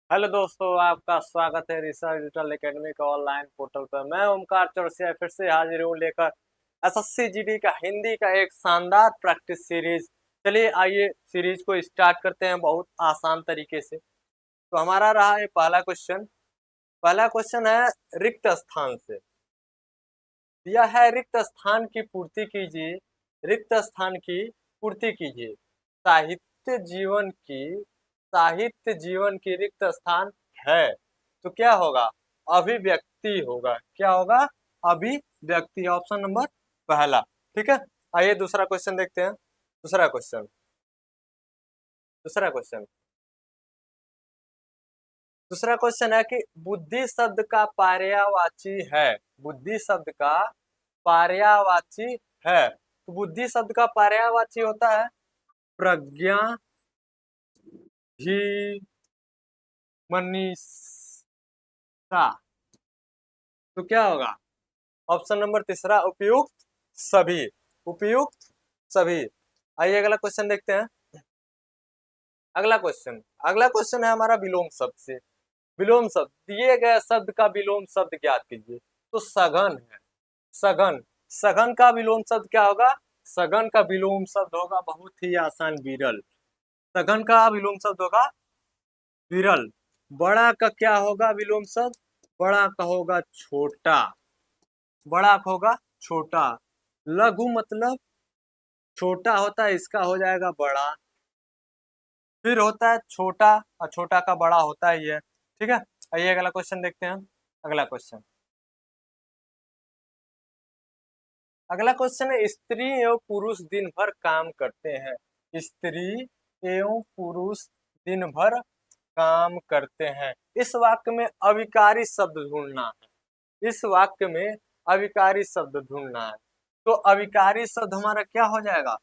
Hello दोस्तों, आपका स्वागत है रिसर्च डिजिटल एकेडमी के ऑनलाइन पोर्टल पर। मैं ओमकार चौरसिया फिर से हाजिर हूँ लेकर एसएससी जीडी का हिंदी का एक शानदार प्रैक्टिस सीरीज। चलिए आइए सीरीज को स्टार्ट करते हैं बहुत आसान तरीके से। तो हमारा रहा है पहला क्वेश्चन है रिक्त स्थान से। दिया है रिक्त स्थान की पूर्ति कीजिए। रिक्त स्थान की पूर्ति कीजिए। साहित्य जीवन की साहित्य जीवन की रिक्त स्थान है तो क्या होगा? अभिव्यक्ति होगा। क्या होगा? अभिव्यक्ति। ऑप्शन नंबर पहला। ठीक है। आइए दूसरा क्वेश्चन देखते हैं। दूसरा क्वेश्चन दूसरा क्वेश्चन है कि बुद्धि शब्द का पर्यायवाची है। बुद्धि शब्द का पर्यायवाची है तो बुद्धि शब्द का पर्यायवाची होता है प्रज्ञा, ही, मनीषा। तो क्या होगा? ऑप्शन नंबर तीसरा, उपयुक्त सभी। उपयुक्त सभी। आइए अगला क्वेश्चन देखते हैं। अगला क्वेश्चन है हमारा विलोम शब्द से। विलोम शब्द, दिए गए शब्द का विलोम शब्द ज्ञात कीजिए। तो सघन है। सघन। सघन का विलोम शब्द क्या होगा? सघन का विलोम शब्द होगा बहुत ही आसान, विरल। सघन का विलोम शब्द होगा विरल। बड़ा का क्या होगा विलोम शब्द? बड़ा का होगा छोटा। बड़ा का होगा छोटा। लघु मतलब छोटा होता है, इसका हो जाएगा बड़ा। फिर होता है छोटा, और छोटा का बड़ा होता ही है। ठीक है। आइए अगला क्वेश्चन देखते हैं। अगला क्वेश्चन अगला क्वेश्चन है स्त्री एवं पुरुष दिन भर काम करते हैं। स्त्री एवं पुरुष दिन भर काम करते हैं। इस वाक्य में अविकारी शब्द ढूंढना है। इस वाक्य में अविकारी शब्द ढूंढना है। तो अविकारी शब्द हमारा क्या हो जाएगा?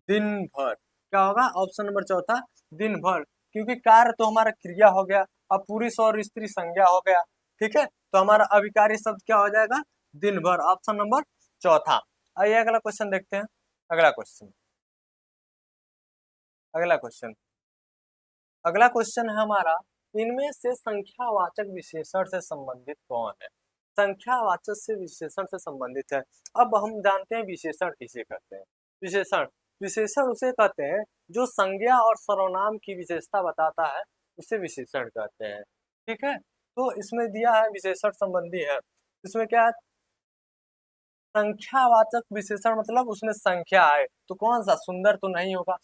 दिन भर। क्या होगा? ऑप्शन नंबर चौथा, दिन भर। क्योंकि कार्य तो हमारा क्रिया हो गया, अब पुरुष और स्त्री संज्ञा हो गया। ठीक है। तो हमारा अविकारी शब्द क्या हो जाएगा? दिन भर। ऑप्शन नंबर चौथा। आइए अगला क्वेश्चन देखते हैं। अगला क्वेश्चन अगला क्वेश्चन अगला क्वेश्चन है हमारा, इनमें से संख्यावाचक विशेषण से संबंधित कौन है? संख्यावाचक से विशेषण से संबंधित है। अब हम जानते हैं विशेषण किसे कहते हैं। विशेषण विशेषण उसे कहते हैं जो संज्ञा और सर्वनाम की विशेषता बताता है, उसे विशेषण कहते हैं। ठीक है। तो इसमें दिया है विशेषण संबंधी है। इसमें क्या है? संख्यावाचक विशेषण मतलब उसमें संख्या आए तो कौन सा? सुंदर तो नहीं होगा।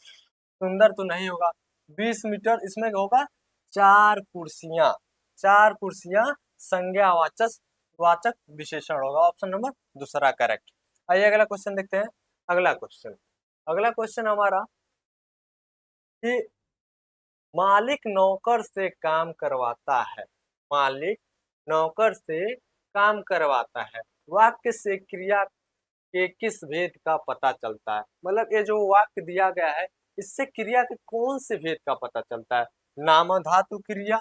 सुंदर तो नहीं होगा। 20 मीटर, इसमें होगा 4 कुर्सियां। 4 कुर्सियां संज्ञावाचक वाचक विशेषण होगा। ऑप्शन नंबर दूसरा करेक्ट। आइए अगला क्वेश्चन देखते हैं। अगला क्वेश्चन हमारा कि मालिक नौकर से काम करवाता है। मालिक नौकर से काम करवाता है। वाक्य से क्रिया के किस भेद का पता चलता है? मतलब ये जो वाक्य दिया गया है, इससे क्रिया के कौन से भेद का पता चलता है? नाम धातु क्रिया,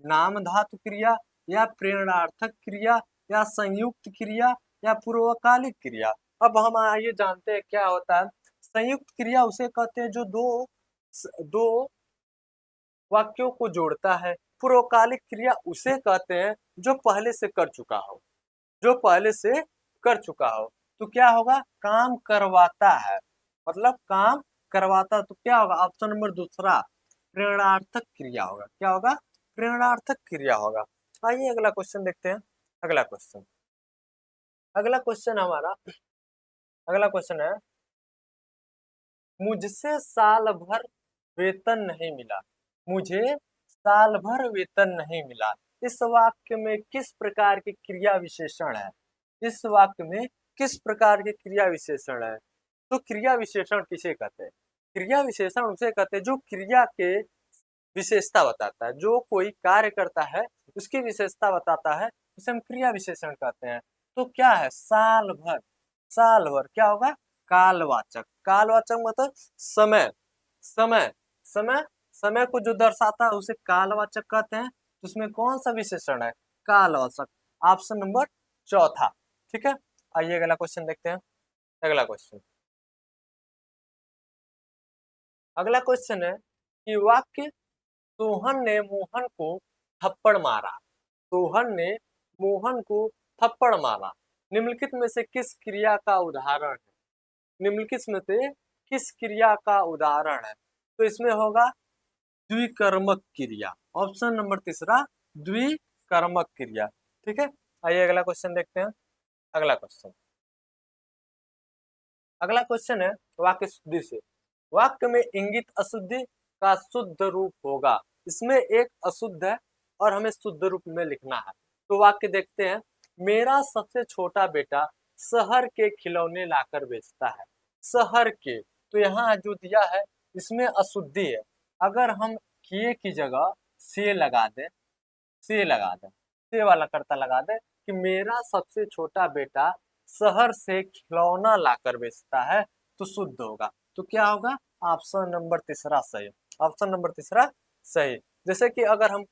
नाम धातु क्रिया, या प्रेरणार्थक क्रिया, या संयुक्त क्रिया, या पूर्वकालिक क्रिया। अब हम आइए जानते हैं क्या होता है। संयुक्त क्रिया उसे कहते हैं जो दो वाक्यों को जोड़ता है। पूर्वकालिक क्रिया उसे कहते हैं जो पहले से कर चुका हो। जो पहले से कर चुका हो। तो क्या होगा? काम करवाता है, मतलब काम करवाता। तो क्या होगा? ऑप्शन नंबर दूसरा, प्रेरणार्थक क्रिया होगा। क्या होगा? प्रेरणार्थक क्रिया होगा। आइए अगला क्वेश्चन देखते हैं। अगला क्वेश्चन अगला क्वेश्चन हमारा अगला क्वेश्चन है, मुझसे साल भर वेतन नहीं मिला। मुझे साल भर वेतन नहीं मिला। इस वाक्य में किस प्रकार के क्रिया विशेषण है? इस वाक्य में किस प्रकार के क्रिया विशेषण है? तो क्रिया विशेषण किसे कहते हैं? क्रिया विशेषण उसे कहते हैं जो क्रिया के विशेषता बताता है। जो कोई कार्य करता है उसकी विशेषता बताता है, उसे हम क्रिया विशेषण कहते हैं। तो क्या है? साल भर। साल भर क्या होगा? कालवाचक। कालवाचक मतलब समय। समय समय समय को जो दर्शाता है उसे कालवाचक कहते हैं। तो उसमें कौन सा विशेषण है? कालवाचक। ऑप्शन नंबर चौथा। ठीक है। आइए अगला क्वेश्चन देखते हैं। अगला क्वेश्चन अगला क्वेश्चन है कि वाक्य सोहन ने मोहन को थप्पड़ मारा। सोहन ने मोहन को थप्पड़ मारा। निम्नलिखित में से किस क्रिया का उदाहरण है? निम्नलिखित में से किस क्रिया का उदाहरण है? तो इसमें होगा द्विकर्मक क्रिया। ऑप्शन नंबर तीसरा, द्विकर्मक क्रिया। ठीक है, आइए अगला क्वेश्चन देखते हैं। अगला क्वेश्चन, अगला क्वेश्चन है वाक्य शुद्धि से। वाक्य में इंगित अशुद्धि का शुद्ध रूप होगा। इसमें एक अशुद्ध है और हमें शुद्ध रूप में लिखना है। तो वाक्य देखते हैं। मेरा सबसे छोटा बेटा शहर के खिलौने लाकर बेचता है। शहर के, तो यहाँ जो दिया है इसमें अशुद्धि है। अगर हम किए की जगह से लगा दें, से लगा दें, से वाला कर्ता लगा दें कि मेरा सबसे छोटा बेटा शहर से खिलौना लाकर बेचता है, तो शुद्ध होगा। तो क्या होगा? ऑप्शन नंबर तीसरा सही। ऑप्शन नंबर तीसरा सही। जैसे कि अगर हम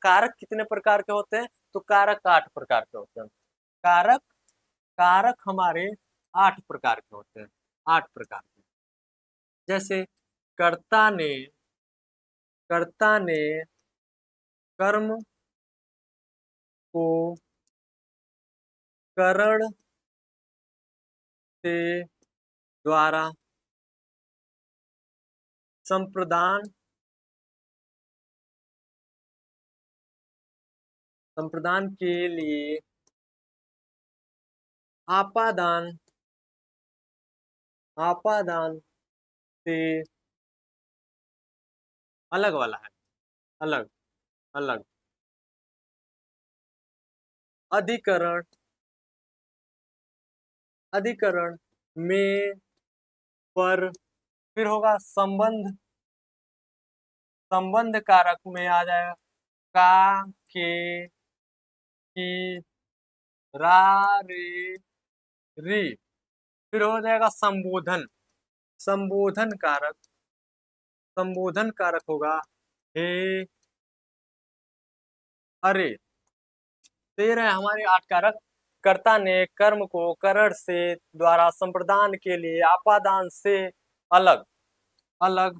कारक कितने प्रकार के होते हैं, तो कारक 8 प्रकार के होते हैं। कारक, कारक हमारे 8 प्रकार के होते हैं। 8 प्रकार के, जैसे कर्ता ने, कर्ता ने कर्म को करण से द्वारा संप्रदान, संप्रदान के लिए आपादान, आपादान से अलग वाला है, अलग, अलग अधिकरण, अधिकरण में पर, फिर होगा संबंध, संबंध कारक में आ जाएगा का, के, की, रा, रे, री। फिर हो जाएगा संबोधन, संबोधन कारक, संबोधन कारक होगा हे, अरे। तो ये रहे हमारे 8 कारक। कर्ता ने कर्म को करण से द्वारा संप्रदान के लिए आपादान से अलग, अलग,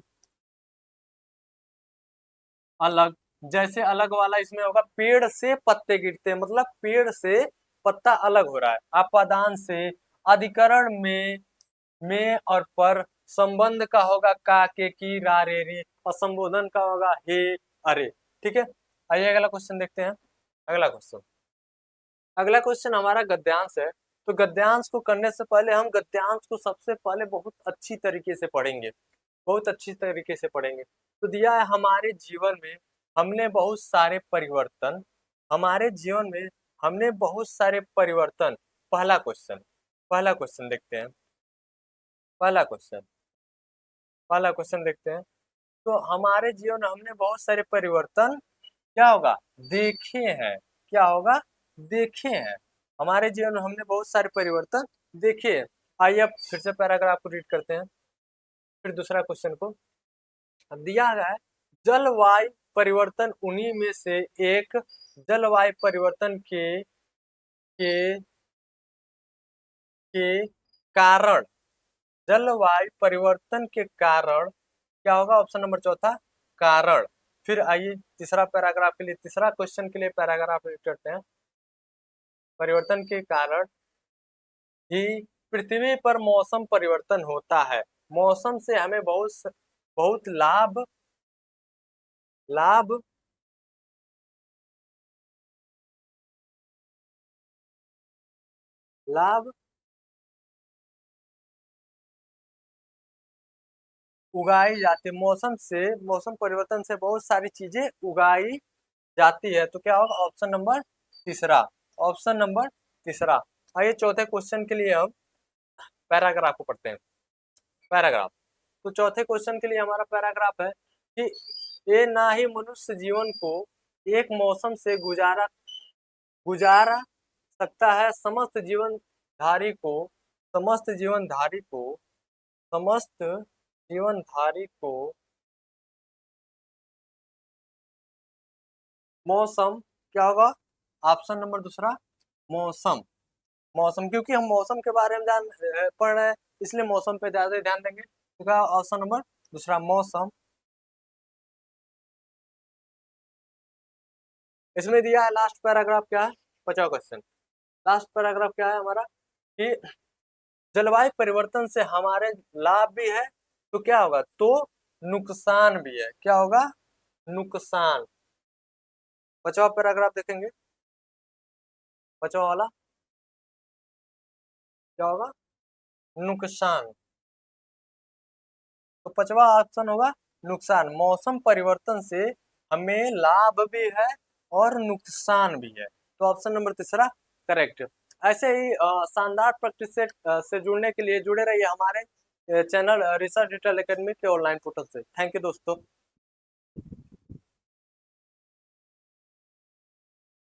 अलग। जैसे अलग वाला इसमें होगा पेड़ से पत्ते गिरते हैं, मतलब पेड़ से पत्ता अलग हो रहा है। आपादान से, अधिकरण में और पर, संबंध का होगा का, के, की, रा, रे, री, और संबोधन का होगा हे, अरे। ठीक है, आइए अगला क्वेश्चन देखते हैं। अगला क्वेश्चन, अगला क्वेश्चन हमारा गद्यांश है। तो गद्यांश को करने से पहले हम गद्यांश को सबसे पहले बहुत अच्छी तरीके से पढ़ेंगे, बहुत अच्छी तरीके से पढ़ेंगे। तो दिया है हमारे जीवन में हमने बहुत सारे परिवर्तन, हमारे जीवन में हमने बहुत सारे परिवर्तन। पहला क्वेश्चन, पहला क्वेश्चन देखते हैं। पहला क्वेश्चन, पहला क्वेश्चन देखते हैं। तो हमारे जीवन में हमने बहुत सारे परिवर्तन क्या होगा? देखे हैं। क्या होगा? देखे हैं। हमारे जीवन में हमने बहुत सारे परिवर्तन देखे हैं। आइए अब फिर से पैराग्राफ को रीड करते हैं, फिर दूसरा क्वेश्चन को। अब दिया गया है जलवायु परिवर्तन उन्हीं में से एक, जलवायु परिवर्तन के के कारण, जलवायु परिवर्तन के कारण क्या होगा? ऑप्शन नंबर चौथा, कारण। फिर आइए तीसरा पैराग्राफ के लिए, तीसरा क्वेश्चन के लिए पैराग्राफ रीड करते हैं। परिवर्तन के कारण ही पृथ्वी पर मौसम परिवर्तन होता है। मौसम से हमें बहुत लाभ, लाभ, लाभ उगाई जाती है। मौसम से, मौसम परिवर्तन से बहुत सारी चीजें उगाई जाती है। तो क्या होगा? ऑप्शन नंबर तीसरा, ऑप्शन नंबर तीसरा। आइए चौथे क्वेश्चन के लिए हम पैराग्राफ को पढ़ते हैं। पैराग्राफ, तो चौथे क्वेश्चन के लिए हमारा पैराग्राफ है कि ये ना ही मनुष्य जीवन को एक मौसम से गुजारा गुजारा सकता है, समस्त जीवन धारी को, समस्त जीवन धारी को, समस्त जीवन धारी को मौसम क्या होगा? ऑप्शन नंबर दूसरा, मौसम। मौसम, क्योंकि हम मौसम के बारे में पढ़ रहे हैं, इसलिए मौसम पे ज्यादा ध्यान देंगे। तो क्या ऑप्शन नंबर दूसरा, मौसम। इसमें दिया है लास्ट पैराग्राफ क्या है, 50वां क्वेश्चन। लास्ट पैराग्राफ क्या है हमारा कि जलवायु परिवर्तन से हमारे लाभ भी है तो क्या होगा, तो नुकसान भी है। क्या होगा, नुकसान। 50वां पैराग्राफ देखेंगे, 50वां वाला क्या होगा, नुकसान। तो 5वां ऑप्शन होगा नुकसान। मौसम परिवर्तन से हमें लाभ भी है और नुकसान भी है, तो ऑप्शन नंबर तीसरा करेक्ट। ऐसे ही शानदार प्रैक्टिस से जुड़ने के लिए जुड़े रहिए हमारे चैनल रिसर्च डिजिटल एकेडमी के ऑनलाइन पोर्टल से। थैंक यू दोस्तों।